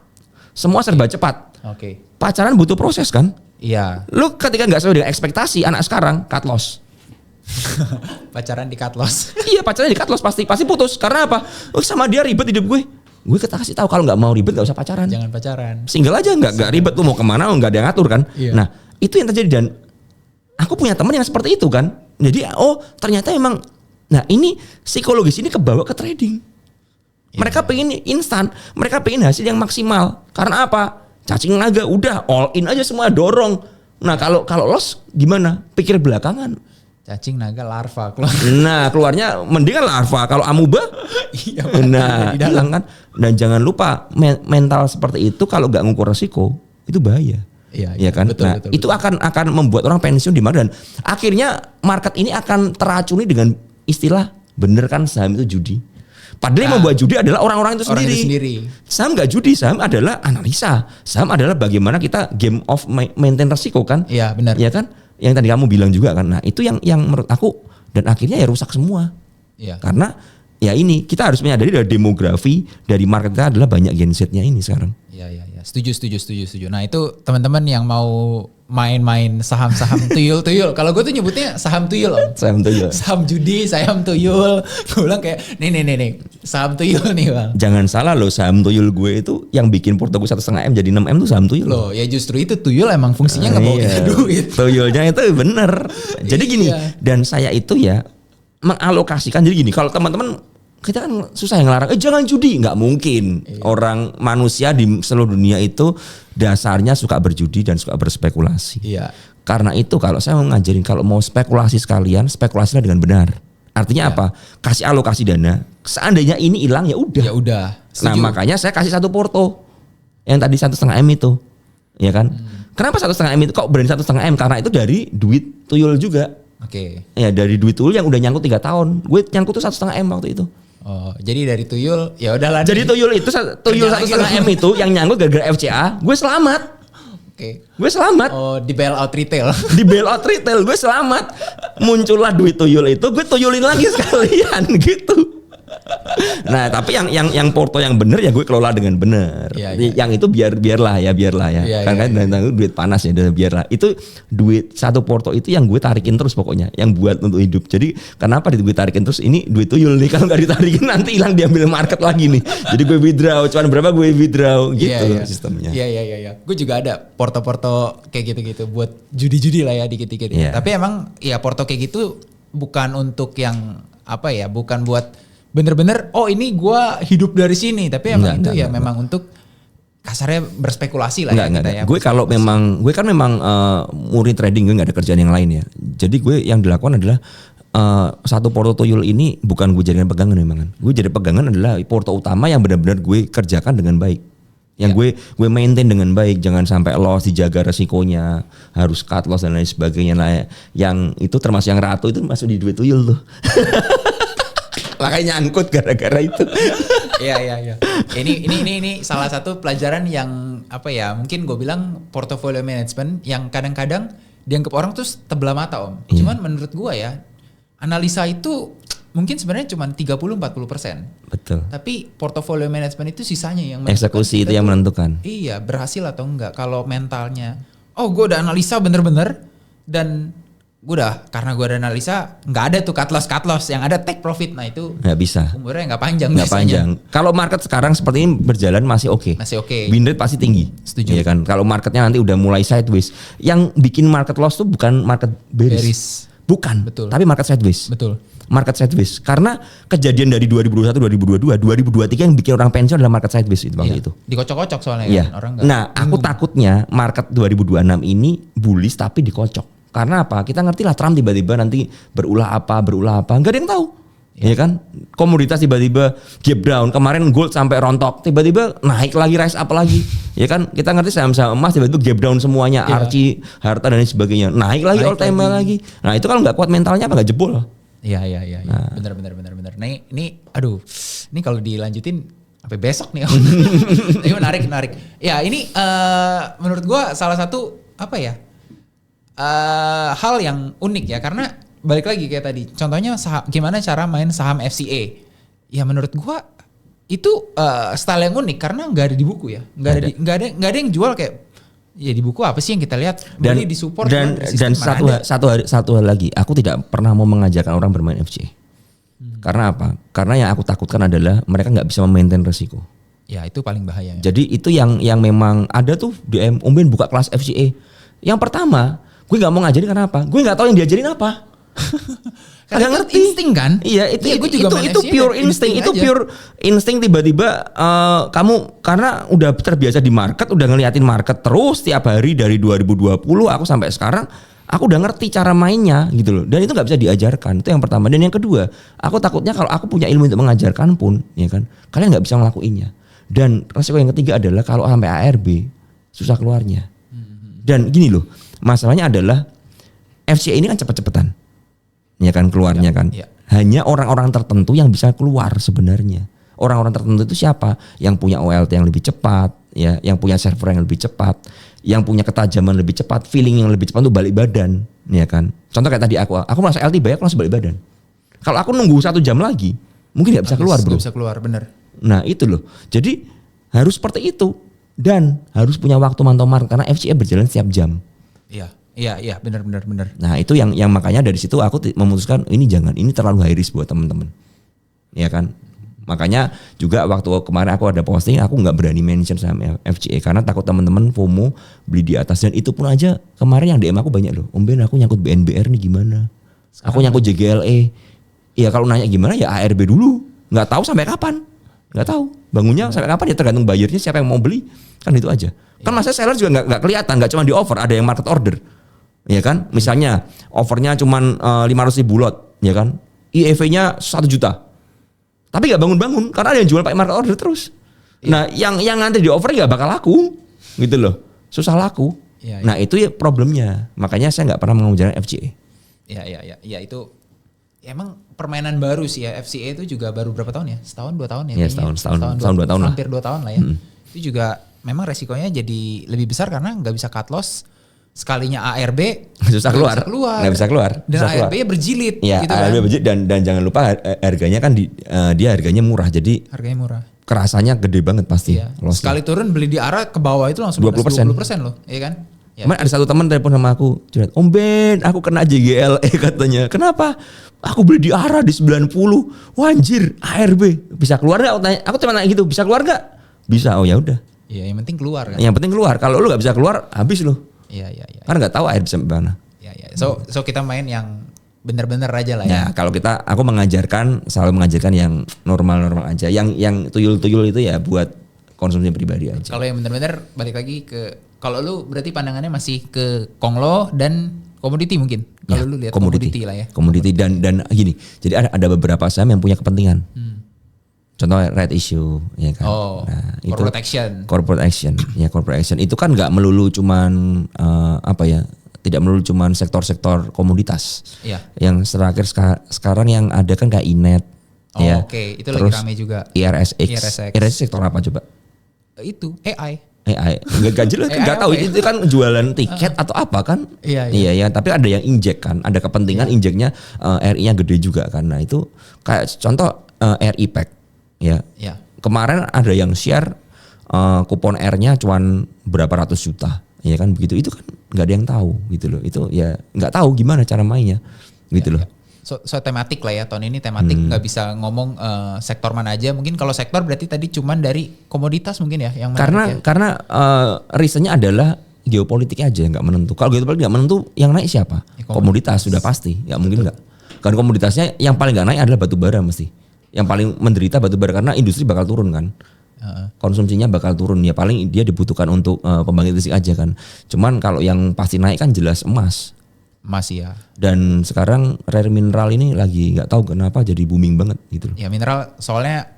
Semua serba cepat. Oke. Pacaran butuh proses kan? Iya. Lu ketika nggak sesuai dengan ekspektasi, anak sekarang cut loss. Pacaran di cut loss. Iya, pacaran di cut loss pasti putus. Karena apa? Oh, sama dia ribet hidup gue. Gue kasih tahu kalau nggak mau ribet nggak usah pacaran. Jangan pacaran. Single aja nggak ribet, lu mau kemana nggak ada yang ngatur kan. Iya. Nah itu yang terjadi, dan aku punya teman yang seperti itu kan. Jadi ternyata memang, nah ini psikologis ini kebawa ke trading. Mereka pengen instan, mereka pengen hasil yang maksimal. Karena apa? Cacing naga udah all in aja semua dorong. Nah kalau loss gimana? Pikir belakangan. Cacing naga larva keluar. Nah keluarnya mendingan larva. Kalau amuba, Iya, nah hilang kan. Dan jangan lupa mental seperti itu kalau nggak ngukur resiko itu bahaya. Iya, kan. Betul, nah betul, itu betul. akan membuat orang pensiun di mana, dan akhirnya market ini akan teracuni dengan istilah bener kan saham itu judi. Padahal yang membuat judi adalah orang-orang itu sendiri. Saham nggak judi, saham adalah analisa. Saham adalah bagaimana kita game of maintain resiko kan. Iya benar. Iya kan. Yang tadi kamu bilang juga kan. Nah itu yang menurut aku, dan akhirnya ya rusak semua. Iya. Karena ya ini kita harus menyadari dari demografi dari market kita adalah banyak Gen Z-nya ini sekarang. Iya. Setuju. Nah itu teman-teman yang mau main-main saham-saham tuyul. Kalau gue tuh nyebutnya saham tuyul Om. Saham tuyul. Saham judi, saham tuyul. Gue bilang kayak nih. Saham tuyul nih Bang. Jangan salah loh, saham tuyul gue itu yang bikin porto gue 1,5 M jadi 6 M tuh saham tuyul. Loh ya justru itu tuyul emang fungsinya ngebawa kita duit. Tuyulnya itu bener. Jadi gini, dan saya itu ya mengalokasikan. Jadi gini, kalau teman-teman, kita kan susah yang ngelarang, jangan judi, nggak mungkin. Orang manusia di seluruh dunia itu dasarnya suka berjudi dan suka berspekulasi. Iya. Karena itu kalau saya mau ngajarin, kalau mau spekulasi sekalian, spekulasilah dengan benar. Artinya apa? Kasih alokasi dana. Seandainya ini hilang ya udah. Ya udah. Nah makanya saya kasih satu porto yang tadi 1,5 M itu, ya kan? Kenapa 1,5 M itu? Kok berani 1,5 M? Karena itu dari duit tuyul juga. Oke. Ya dari duit tuyul yang udah nyangkut 3 tahun. Gue nyangkut tuh 1,5 M waktu itu. Oh, jadi dari tuyul ya udahlah. Jadi tuyul 1,5 M itu yang nyangkut gara-gara FCA, gue selamat. Oke. Gue selamat. Oh, di bailout retail. Di bailout retail gue selamat. Muncullah duit tuyul itu, gue tuyulin lagi sekalian gitu. Nah tapi yang porto yang bener ya gue kelola dengan bener. Yang itu biarlah ya. Kan duit panas ya, biarlah. Itu duit satu porto itu yang gue tarikin terus pokoknya, yang buat untuk hidup. Jadi kenapa gue tarikin terus, ini duit tuyul nih, kalau nggak ditarikin nanti hilang diambil market lagi nih. Jadi gue withdraw, cuman berapa gue withdraw gitu sistemnya. Iya. Gue juga ada porto-porto kayak gitu-gitu buat judi-judi lah ya dikit-dikit. Yeah. Tapi emang ya porto kayak gitu bukan untuk yang apa ya, bukan buat bener-bener ini gue hidup dari sini, tapi emang memang untuk kasarnya berspekulasi lah ya. Gue kalau memang gue kan memang murni trading, gue nggak ada kerjaan yang lain ya. Jadi gue yang dilakukan adalah satu porto tuyul ini bukan gue jadikan pegangan memang. Gue jadi pegangan adalah porto utama yang benar-benar gue kerjakan dengan baik. Yang gue maintain dengan baik, jangan sampai loss, dijaga resikonya, harus cut loss dan lain sebagainya lah. Yang itu termasuk yang ratu itu masuk di duit tuyul tuh. Makanya nyangkut gara-gara itu. Iya. Ini salah satu pelajaran yang apa ya? Mungkin gue bilang portfolio management yang kadang-kadang dianggap orang tuh sebelah mata Om. Cuman menurut gue ya, analisa itu mungkin sebenarnya cuma 30-40%. Betul. Tapi portfolio management itu sisanya yang menentukan. Eksekusi itu yang menentukan. Iya, berhasil atau enggak. Kalau mentalnya, gue udah analisa bener-bener dan karena gue ada analisa, nggak ada tuh cut loss, yang ada take profit. Nah itu nggak bisa. Umurnya nggak panjang. Kalau market sekarang seperti ini berjalan masih oke. Win rate pasti tinggi. Setuju. Ya kan. Kalau marketnya nanti udah mulai sideways, yang bikin market loss tuh bukan market bearish. Bukan. Betul. Tapi market sideways. Betul. Market sideways. Karena kejadian dari 2021, 2022, 2023 yang bikin orang pensiun adalah market sideways itu bang itu. Dikocok-kocok soalnya kan orang nggak. Nah aku takutnya market 2026 ini bullish tapi dikocok. Karena apa? Kita ngerti lah Trump tiba-tiba nanti berulah apa, nggak ada yang tahu, ya kan? Komoditas tiba-tiba gap down, kemarin gold sampai rontok, tiba-tiba naik lagi, rise up lagi, ya kan? Kita ngerti saham-saham emas tiba-tiba gap down semuanya, Archie, Harta dan lain sebagainya, naik lagi all time lagi. Nah itu kalau nggak kuat mentalnya apa nggak jebol? Iya. Benar. Nah, ini kalau dilanjutin Sampai besok nih. Ini menarik. Ya ini menurut gue salah satu apa ya hal yang unik ya, karena balik lagi kayak tadi. Contohnya gimana cara main saham FCA. Ya menurut gue itu style yang unik karena nggak ada di buku ya, nggak ada yang jual kayak ya di buku apa sih yang kita lihat beli di support dan satu hal lagi, aku tidak pernah mau mengajarkan orang bermain FCA. Karena apa? Karena yang aku takutkan adalah mereka nggak bisa memaintain resiko. Ya itu paling bahaya. Jadi itu yang memang ada tuh DM Om Ben buka kelas FCA. Yang pertama, gue nggak mau ngajarin karena apa? Gue nggak tahu yang diajarin apa. Kagak ngerti. Insting kan? Iya itu pure insting. Itu pure insting tiba-tiba kamu karena udah terbiasa di market, udah ngeliatin market terus tiap hari dari 2020 aku sampai sekarang. Aku udah ngerti cara mainnya gitu loh. Dan itu gak bisa diajarkan. Itu yang pertama. Dan yang kedua, aku takutnya kalau aku punya ilmu untuk mengajarkan pun, ya kan, kalian gak bisa ngelakuinnya. Dan resiko yang ketiga adalah kalau sampai ARB, susah keluarnya. Dan gini loh, masalahnya adalah FCA ini kan cepet-cepetan. Ya kan keluarnya kan. Hanya orang-orang tertentu yang bisa keluar sebenarnya. Orang-orang tertentu itu siapa? Yang punya OLT yang lebih cepat, ya, yang punya server yang lebih cepat, yang punya ketajaman lebih cepat, feeling yang lebih cepat untuk balik badan, ya kan. Contoh kayak tadi aku merasa LT banyak, aku langsung balik badan. Kalau aku nunggu 1 jam lagi, mungkin nggak bisa keluar bro. Nggak bisa keluar, bener. Nah itu loh. Jadi harus seperti itu dan harus punya waktu mantau market karena FCA berjalan setiap jam. Iya, bener. Nah itu yang makanya dari situ aku memutuskan ini terlalu high risk buat teman-teman, ya kan. Makanya juga waktu kemarin aku ada posting, aku nggak berani mention sama FCA karena takut teman-teman FOMO beli di atas. Dan itu pun aja kemarin yang DM aku banyak loh. Om Ben, aku nyangkut BNBR nih gimana? Aku nyangkut JGLE. Ya kalau nanya gimana ya ARB dulu. Nggak tahu sampai kapan. Nggak tahu. Bangunnya sampai kapan ya tergantung buyernya siapa yang mau beli. Kan itu aja. Kan masa seller juga nggak kelihatan, nggak cuma di offer, ada yang market order. Ya kan? Misalnya offernya cuma 500.000 lot, ya kan? IEV-nya 1 juta. Tapi gak bangun-bangun karena ada yang jual pakai market order terus. Nah, yang nanti di offer gak bakal laku, gitu loh. Susah laku. Nah, itu ya problemnya. Makanya saya gak pernah mengajarkan FCA. Ya itu emang permainan baru sih ya. FCA itu juga baru berapa tahun ya? Setahun 2 tahun ya? Iya, setahun 2 tahun lah. Hampir 2 tahun lah ya. Itu juga memang resikonya jadi lebih besar karena gak bisa cut loss. Sekalinya ARB susah keluar. Nggak bisa keluar. Dan ARB berjilid. Ya, gitu ARB kan. berjilid dan jangan lupa harganya kan dia harganya murah. Jadi harganya murah. Kerasanya gede banget pasti. Iya. Sekali turun beli di arah ke bawah itu langsung 20% loh, iya kan? Ya. Ada satu teman telepon sama aku, Om Ben, aku kena JGLE katanya. Kenapa? Aku beli di arah di 90. Wah, anjir, ARB bisa keluar nggak? Aku cuma nanya gitu, bisa keluar nggak? Bisa. Oh ya udah. Iya, yang penting keluar kan. Yang penting keluar. Kalau lu nggak bisa keluar, habis lu. Iya. Karena nggak tahu air bisa sampai mana. Iya. So kita main yang bener-bener aja lah ya. Ya, kalau aku selalu mengajarkan yang normal-normal aja. Yang tuyul-tuyul itu ya buat konsumsi pribadi aja. Kalau yang bener-bener balik lagi ke, kalau lu berarti pandangannya masih ke Konglo dan komoditi mungkin. Kalau lu lihat komoditi lah ya. Komoditi dan gini. Jadi ada beberapa saham yang punya kepentingan. Contoh right issue, ya kan. Nah, corporate action. Corporate action itu kan nggak melulu cuman tidak melulu cuman sektor-sektor komoditas. Iya. Yang terakhir sekarang yang ada kan kayak Inet. Oke. Itu terus lagi rame juga. IRSX sektor apa coba? Itu AI. Nggak jelas, nggak tahu itu kan jualan tiket atau apa kan? Iya. Tapi ada yang injek kan, ada kepentingan injeknya RI-nya gede juga kan. Nah itu kayak contoh RI Pack. Ya. Kemarin ada yang share kupon R-nya cuman berapa ratus juta, ya kan begitu. Itu kan nggak ada yang tahu gitu loh. Itu ya nggak tahu gimana cara mainnya, gitu loh. So tematik lah ya, tahun ini tematik, nggak bisa ngomong sektor mana aja. Mungkin kalau sektor berarti tadi cuman dari komoditas mungkin ya yang menarik. Karena reasonnya adalah geopolitik aja nggak menentu. Kalau geopolitik nggak menentu, yang naik siapa? Komoditas sudah pasti, nggak mungkin nggak. Kan komoditasnya yang paling nggak naik adalah batu bara mesti. Yang paling menderita batu bara karena industri bakal turun kan. Konsumsinya bakal turun, ya paling dia dibutuhkan untuk pembangkit listrik aja kan. Cuman kalau yang pasti naik kan jelas emas. Ya. Dan sekarang rare mineral ini lagi nggak tahu kenapa jadi booming banget gitu loh. Ya mineral soalnya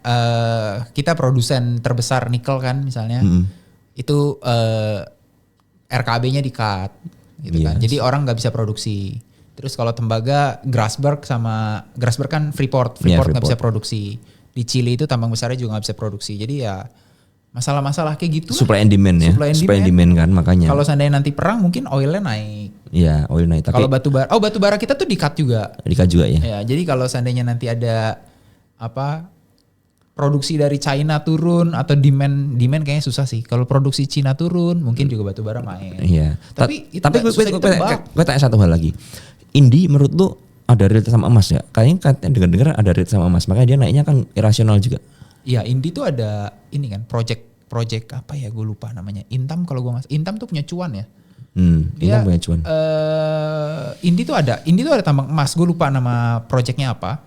kita produsen terbesar nikel kan misalnya. Itu RKB-nya di-cut gitu kan. Jadi orang nggak bisa produksi. Terus kalau tembaga Grasberg kan Freeport nggak bisa produksi. Di Chili itu tambang besarnya juga nggak bisa produksi. Jadi ya masalah-masalah kayak gitu. Supply and demand ya. Supply and demand kan makanya. Kalau seandainya nanti perang mungkin oilnya naik. Iya, oil naik. Tapi kalau batu bara kita tuh di-cut juga. Di-cut juga ya. Ya, jadi kalau seandainya nanti ada produksi dari China turun atau demand kayaknya susah sih. Kalau produksi Cina turun mungkin juga batu bara main. Iya. Tapi gue tanya satu hal lagi. Indi menurut lu ada relate sama emas ya? Kayaknya dengar-dengar ada relate sama emas. Makanya dia naiknya kan irasional juga. Iya, Indi tuh ada ini kan project apa ya, gue lupa namanya. Intam kalau gue Intam tuh punya cuan ya. Dia punya cuan. Indi tuh ada tambang emas. Gue lupa nama projectnya apa.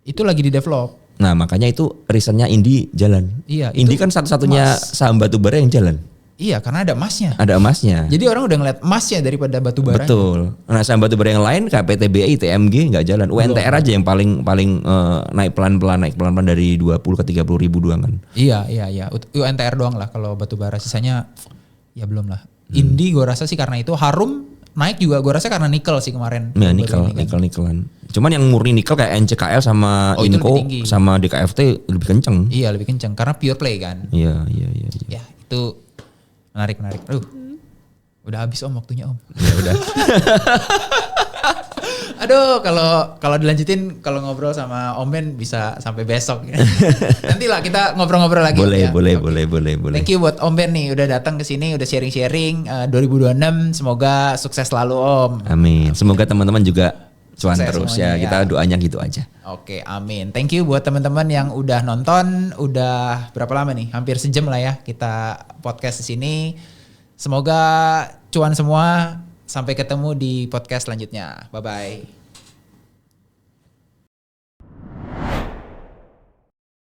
Itu lagi di develop. Nah makanya itu reasonnya Indi jalan. Iya. Indi kan satu-satunya saham batubara yang jalan. Iya, karena ada emasnya. Ada emasnya. Jadi orang udah ngeliat emasnya daripada batu bara. Betul. Nah saham batubara yang lain kayak PTBI, TMG nggak jalan. UNTR aja yang paling naik pelan-pelan dari 20 ke 30 ribu doang kan. Iya. UNTR doang lah kalau batu bara, sisanya ya belum lah. Indi gue rasa sih karena itu. Harum naik juga gue rasa karena nikel sih kemarin. Ya nikelan. Cuman yang murni nikel kayak NCKL sama Inco sama DKFT lebih kenceng. Iya lebih kenceng karena pure play kan. Iya. Ya itu menarik. Udah habis Om waktunya Om. Ya udah. Aduh kalau dilanjutin kalau ngobrol sama Om Ben bisa sampai besok. Nanti lah kita ngobrol-ngobrol lagi. Boleh. Thank you buat Om Ben nih udah datang ke sini, udah sharing-sharing 2026. Semoga sukses selalu Om. Amin. Semoga teman-teman juga cuan terus ya. Kita doanya gitu aja. Oke, amin. Thank you buat teman-teman yang udah nonton. Udah berapa lama nih? Hampir sejam lah ya kita podcast di sini. Semoga cuan semua. Sampai ketemu di podcast selanjutnya. Bye-bye.